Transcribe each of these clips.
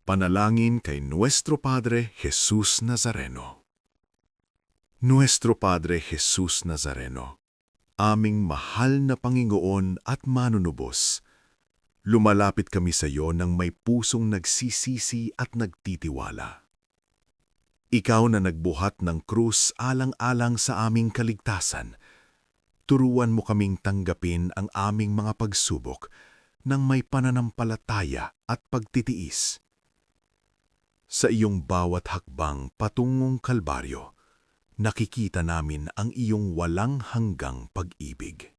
Panalangin kay Nuestro Padre Jesus Nazareno. Nuestro Padre Jesus Nazareno, aming mahal na Panginoon at manunubos, lumalapit kami sa iyo ng may pusong nagsisisi at nagtitiwala. Ikaw na nagbuhat ng krus alang-alang sa aming kaligtasan, turuan mo kaming tanggapin ang aming mga pagsubok ng may pananampalataya at pagtitiis. Sa iyong bawat hakbang patungong Kalbaryo, nakikita namin ang iyong walang hanggang pag-ibig.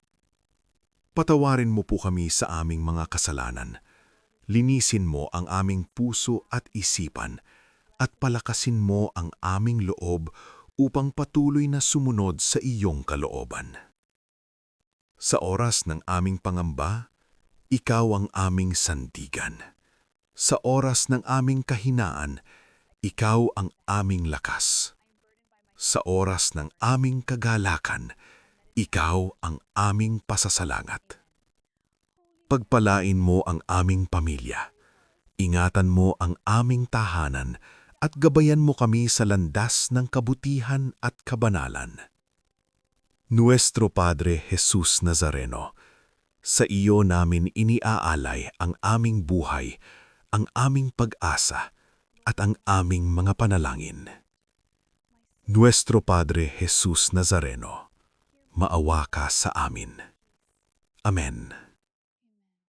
Patawarin mo po kami sa aming mga kasalanan, linisin mo ang aming puso at isipan, at palakasin mo ang aming loob upang patuloy na sumunod sa iyong kalooban. Sa oras ng aming pangamba, ikaw ang aming sandigan. Sa oras ng aming kahinaan, ikaw ang aming lakas. Sa oras ng aming kagalakan, ikaw ang aming pasasalangat. Pagpalain mo ang aming pamilya, ingatan mo ang aming tahanan, at gabayan mo kami sa landas ng kabutihan at kabanalan. Nuestro Padre Jesus Nazareno, sa iyo namin iniaalay ang aming buhay, ang aming pag-asa, at ang aming mga panalangin. Nuestro Padre Jesus Nazareno, maawa ka sa amin. Amen.